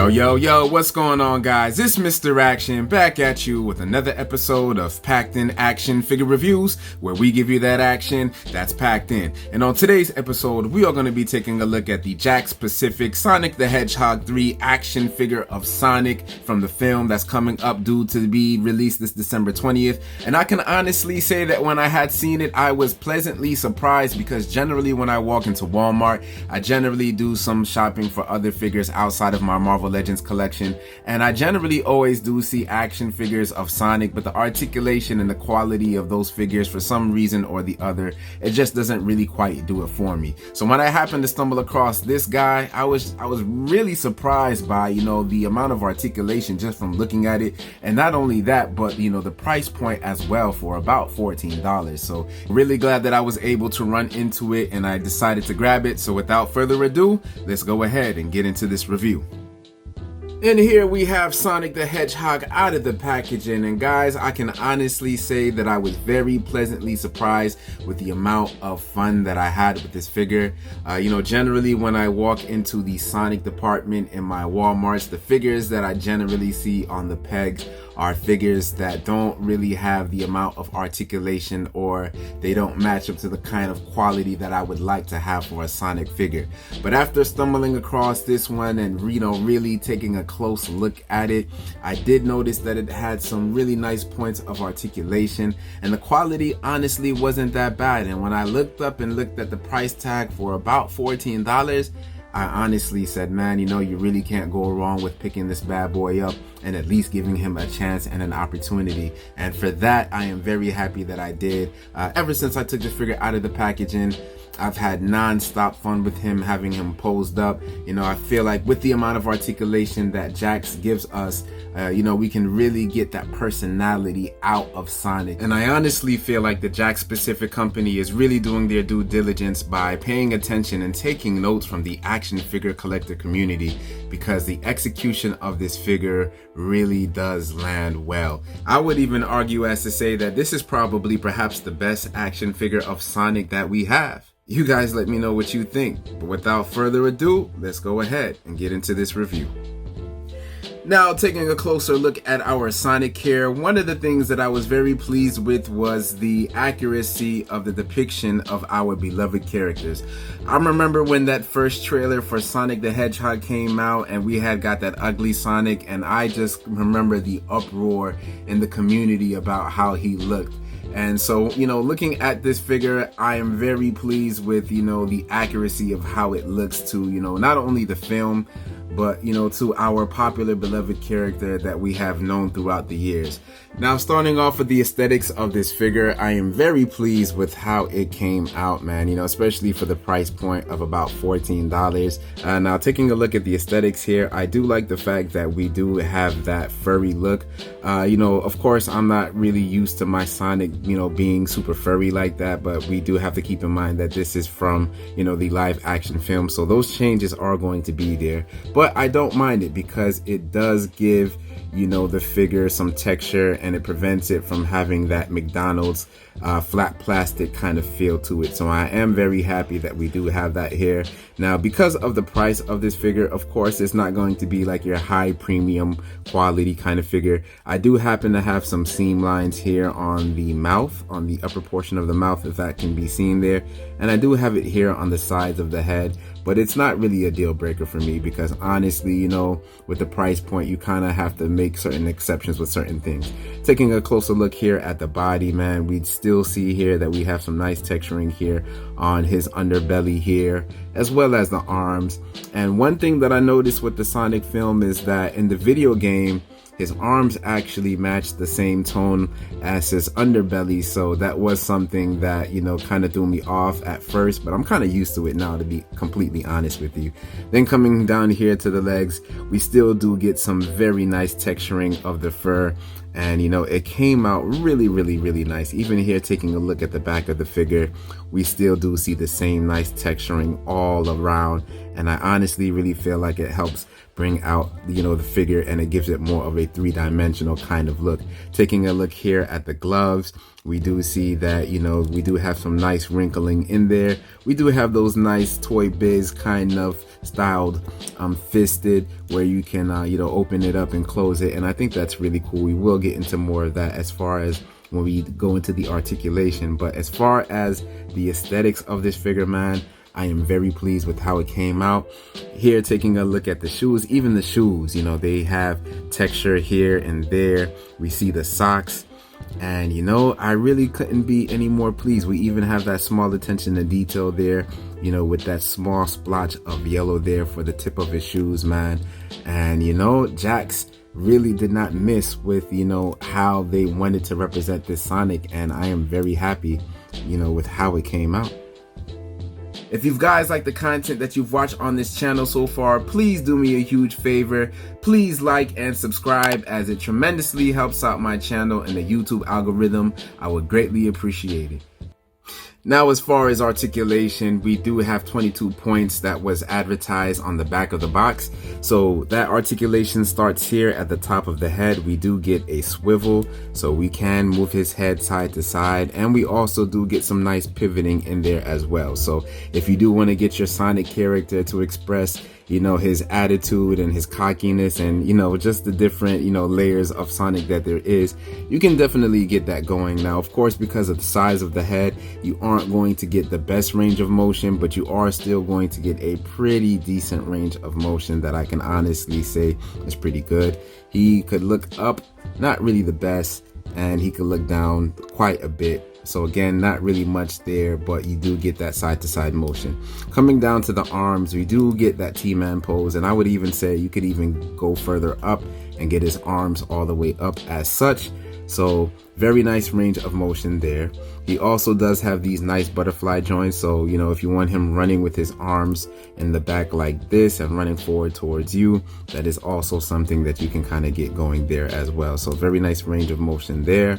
Yo, what's going on, guys? It's Mr. Action back at you with another episode of Packed In Action Figure Reviews, where we give you that action that's packed in. And on today's episode, we are going to be taking a look at the Jakks Pacific Sonic the Hedgehog 3 action figure of Sonic from the film that's coming up due to be released this December 20th. And I can honestly say that when I had seen it, I was pleasantly surprised, because generally when I walk into Walmart, I generally do some shopping for other figures outside of my Marvel Legends collection, and I generally always do see action figures of Sonic, but the articulation and the quality of those figures, for some reason or the other, it just doesn't really quite do it for me. So when I happened to stumble across this guy, I was really surprised by, the amount of articulation just from looking at it, and not only that, but the price point as well, for about $14. So really glad that I was able to run into it and I decided to grab it. So without further ado, let's go ahead and get into this review. And here we have Sonic the Hedgehog out of the packaging, and guys, I can honestly say that I was very pleasantly surprised with the amount of fun that I had with this figure. Generally when I walk into the Sonic department in my Walmarts, the figures that I generally see on the pegs are figures that don't really have the amount of articulation, or they don't match up to the kind of quality that I would like to have for a Sonic figure. But after stumbling across this one and really taking a close look at it, I did notice that it had some really nice points of articulation, and the quality honestly wasn't that bad. And when I looked up and looked at the price tag for about $14, I honestly said, man, you really can't go wrong with picking this bad boy up and at least giving him a chance and an opportunity. And for that, I am very happy that I did. Ever since I took this figure out of the packaging, I've had non-stop fun with him, having him posed up. I feel like with the amount of articulation that Jakks gives us, we can really get that personality out of Sonic. And I honestly feel like the Jakks Pacific company is really doing their due diligence by paying attention and taking notes from the action figure collector community, because the execution of this figure really does land well. I would even argue as to say that this is probably perhaps the best action figure of Sonic that we have. You guys let me know what you think, but without further ado, let's go ahead and get into this review. Now, taking a closer look at our Sonic here, one of the things that I was very pleased with was the accuracy of the depiction of our beloved characters. I remember when that first trailer for Sonic the Hedgehog came out and we had got that ugly Sonic, and I just remember the uproar in the community about how he looked. And so, looking at this figure, I am very pleased with, the accuracy of how it looks to, not only the film, but, to our popular beloved character that we have known throughout the years. Now, starting off with the aesthetics of this figure, I am very pleased with how it came out, man, especially for the price point of about $14. Now, taking a look at the aesthetics here, I do like the fact that we do have that furry look. Of course, I'm not really used to my Sonic, being super furry like that, but we do have to keep in mind that this is from, the live action film. So those changes are going to be there, but I don't mind it because it does give the figure some texture, and it prevents it from having that McDonald's flat plastic kind of feel to it. So I am very happy that we do have that here. Now, because of the price of this figure, of course, it's not going to be like your high premium quality kind of figure. I do happen to have some seam lines here on the mouth, on the upper portion of the mouth, if that can be seen there. And I do have it here on the sides of the head, but it's not really a deal breaker for me, because honestly, with the price point, you kind of have to make certain exceptions with certain things. Taking a closer look here at the body, man, we still see here that we have some nice texturing here on his underbelly here, as well as the arms. And one thing that I noticed with the Sonic film is that in the video game, his arms actually match the same tone as his underbelly, so that was something that, kind of threw me off at first, but I'm kind of used to it now, to be completely honest with you. Then coming down here to the legs, we still do get some very nice texturing of the fur, and it came out really, really, really nice. Even here, taking a look at the back of the figure, we still do see the same nice texturing all around, and I honestly really feel like it helps bring out, you know, the figure, and it gives it more of a three-dimensional kind of look. Taking a look here at the gloves, we do see that, you know, we do have some nice wrinkling in there. We do have those nice Toy Biz kind of styled fisted, where you can you know, open it up and close it, and I think that's really cool. We will get into more of that as far as when we go into the articulation, but as far as the aesthetics of this figure, man, I am very pleased with how it came out. Here, taking a look at the shoes, even the shoes, you know, they have texture here and there. We see the socks, and you know, I really couldn't be any more pleased. We even have that small attention to detail there, you know, with that small splotch of yellow there for the tip of his shoes, man. And you know, Jakks really did not miss with, you know, how they wanted to represent this Sonic, and I am very happy, you know, with how it came out. If you guys like the content that you've watched on this channel so far, please do me a huge favor. Please like and subscribe, as it tremendously helps out my channel and the YouTube algorithm. I would greatly appreciate it. Now, as far as articulation, we do have 22 points that was advertised on the back of the box. So that articulation starts here at the top of the head. We do get a swivel, so we can move his head side to side, and we also do get some nice pivoting in there as well. So if you do want to get your Sonic character to express, you know, his attitude and his cockiness, and you know, just the different, you know, layers of Sonic that there is, you can definitely get that going. Now, of course, because of the size of the head, you aren't going to get the best range of motion, but you are still going to get a pretty decent range of motion that I can honestly say is pretty good. He could look up, not really the best, and he could look down quite a bit. So again, not really much there, but you do get that side to side motion. Coming down to the arms, we do get that T-Man pose, and I would even say you could even go further up and get his arms all the way up as such. So very nice range of motion there. He also does have these nice butterfly joints, so you know, if you want him running with his arms in the back like this and running forward towards you, that is also something that you can kind of get going there as well. So very nice range of motion there.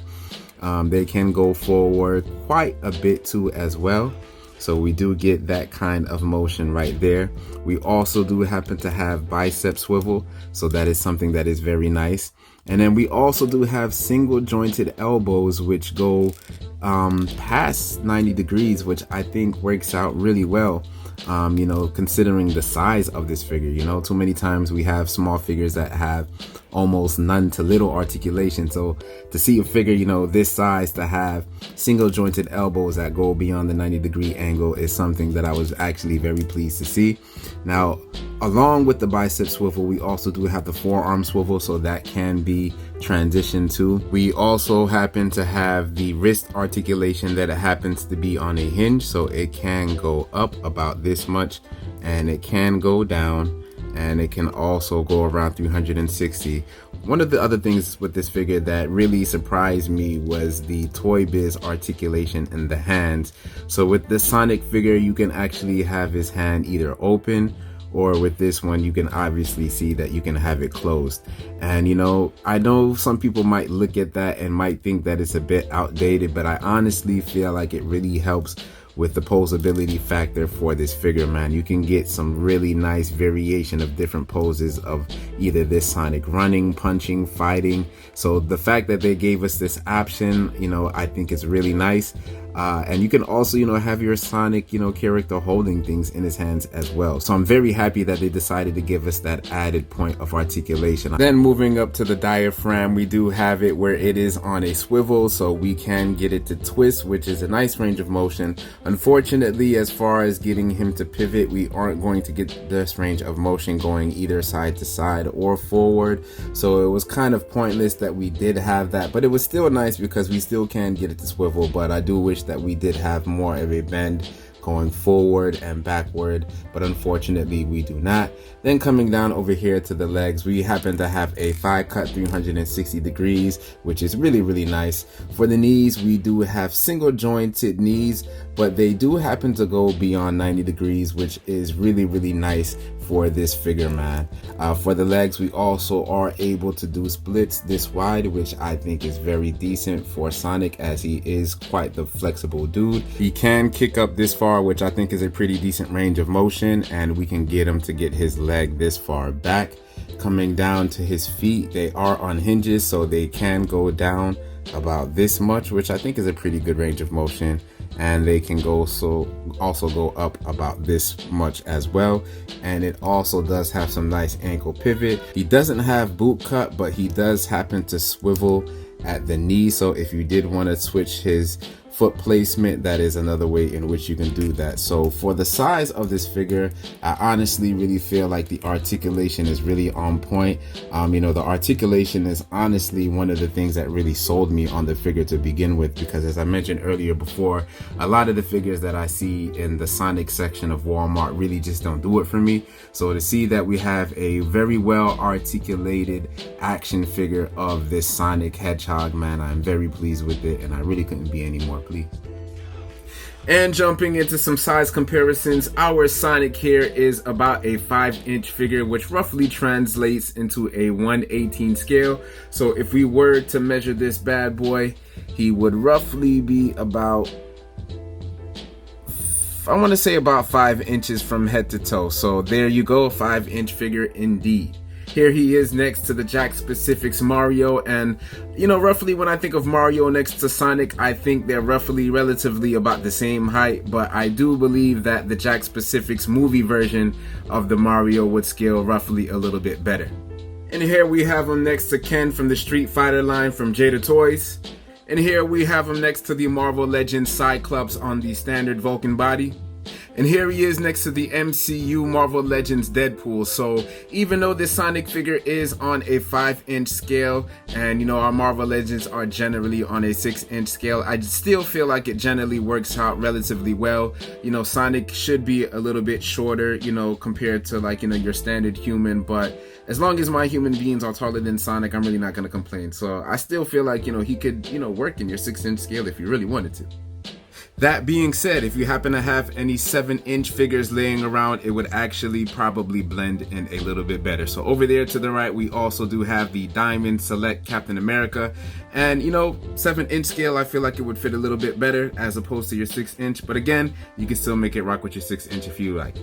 They can go forward quite a bit too as well, so we do get that kind of motion right there. We also do happen to have bicep swivel, so that is something that is very nice. And then we also do have single jointed elbows, which go past 90 degrees, which I think works out really well. You know, considering the size of this figure, you know, too many times we have small figures that have almost none to little articulation. So to see a figure, you know, this size to have single jointed elbows that go beyond the 90-degree angle is something that I was actually very pleased to see. Now, along with the bicep swivel, we also do have the forearm swivel, so that can be transitioned to. We also happen to have the wrist articulation that it happens to be on a hinge, so it can go up about this much, and it can go down, and it can also go around 360. One of the other things with this figure that really surprised me was the Toy Biz articulation in the hands. So with the Sonic figure, you can actually have his hand either open, or with this one, you can obviously see that you can have it closed. And you know, I know some people might look at that and might think that it's a bit outdated, but I honestly feel like it really helps with the poseability factor for this figure, man. You can get some really nice variation of different poses of either this Sonic running, punching, fighting. So the fact that they gave us this option, you know, I think is really nice. And you can also, you know, have your Sonic, you know, character holding things in his hands as well. So I'm very happy that they decided to give us that added point of articulation. Then moving up to the diaphragm, we do have it where it is on a swivel, so we can get it to twist, which is a nice range of motion. Unfortunately, as far as getting him to pivot, we aren't going to get this range of motion going either side to side or forward. So it was kind of pointless that we did have that, but it was still nice because we still can get it to swivel. But I do wish that we did have more of a bend going forward and backward, but unfortunately we do not. Then coming down over here to the legs, we happen to have a thigh cut 360 degrees, which is really nice. For the knees, we do have single jointed knees, but they do happen to go beyond 90 degrees, which is really nice for this figure, man. For the legs, we also are able to do splits this wide, which I think is very decent for Sonic, as he is quite the flexible dude. He can kick up this far far, which I think is a pretty decent range of motion, and we can get him to get his leg this far back. Coming down to his feet, they are on hinges, so they can go down about this much, which I think is a pretty good range of motion, and they can also go up about this much as well. And it also does have some nice ankle pivot. He doesn't have boot cut, but he does happen to swivel at the knee, so if you did want to switch his foot placement, that is another way in which you can do that. So for the size of this figure, I honestly really feel like the articulation is really on point. The articulation is honestly one of the things that really sold me on the figure to begin with, because as I mentioned earlier before, a lot of the figures that I see in the Sonic section of Walmart really just don't do it for me. So to see that we have a very well articulated action figure of this Sonic Hedgehog, man, I'm very pleased with it, and I really couldn't be any more pleased. And jumping into some size comparisons, our Sonic here is about a 5-inch figure, which roughly translates into a 1/18 scale. So if we were to measure this bad boy, he would roughly be about, I want to say about 5 inches from head to toe. So there you go, 5-inch figure indeed. Here he is next to the Jakks Pacific's Mario, and roughly when I think of Mario next to Sonic, I think they're relatively about the same height, but I do believe that the Jakks Pacific's movie version of the Mario would scale roughly a little bit better. And here we have him next to Ken from the Street Fighter line from Jada Toys. And here we have him next to the Marvel Legends Cyclops on the standard Vulcan body. And here he is next to the MCU Marvel Legends Deadpool. So even though this Sonic figure is on a 5-inch scale, and our Marvel Legends are generally on a 6-inch scale, I still feel like it generally works out relatively well. Sonic should be a little bit shorter, compared to your standard human, but as long as my human beings are taller than Sonic, I'm really not going to complain. So I still feel like, he could, work in your 6-inch scale if you really wanted to. That being said, if you happen to have any 7-inch figures laying around, it would actually probably blend in a little bit better. So over there to the right, we also do have the Diamond Select Captain America. And 7-inch scale, I feel like it would fit a little bit better as opposed to your 6-inch. But again, you can still make it rock with your 6-inch if you like.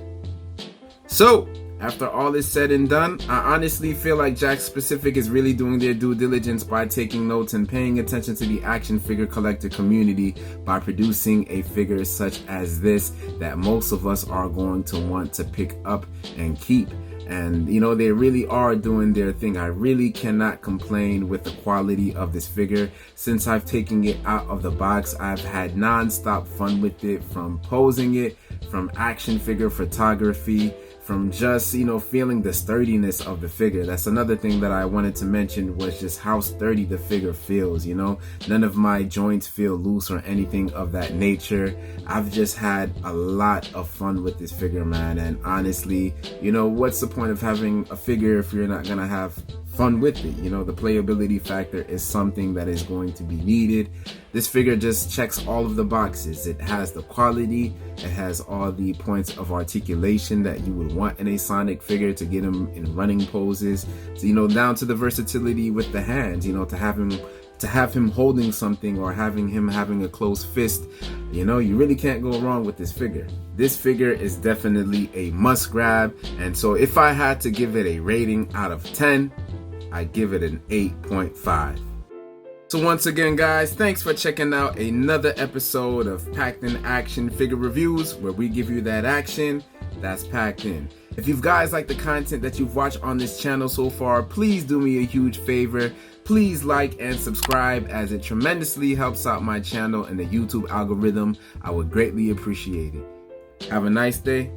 So after all is said and done, I honestly feel like Jakks Pacific is really doing their due diligence by taking notes and paying attention to the action figure collector community by producing a figure such as this that most of us are going to want to pick up and keep. And they really are doing their thing. I really cannot complain with the quality of this figure. Since I've taken it out of the box, I've had non-stop fun with it, from posing it, from action figure photography, from just feeling the sturdiness of the figure. That's another thing that I wanted to mention, was just how sturdy the figure feels. None of my joints feel loose or anything of that nature. I've just had a lot of fun with this figure, man, and honestly, what's the point of having a figure if you're not gonna have fun with it? The playability factor is something that is going to be needed. This figure just checks all of the boxes. It has the quality, it has all the points of articulation that you would want in a Sonic figure to get him in running poses. So, down to the versatility with the hands, to have him holding something or having him having a closed fist, you really can't go wrong with this figure. This figure is definitely a must grab, and so if I had to give it a rating out of 10, I'd give it an 8.5. So once again, guys, thanks for checking out another episode of Packed In Action Figure Reviews, where we give you that action that's packed in. If you guys like the content that you've watched on this channel so far, please do me a huge favor. Please like and subscribe, as it tremendously helps out my channel and the YouTube algorithm. I would greatly appreciate it. Have a nice day.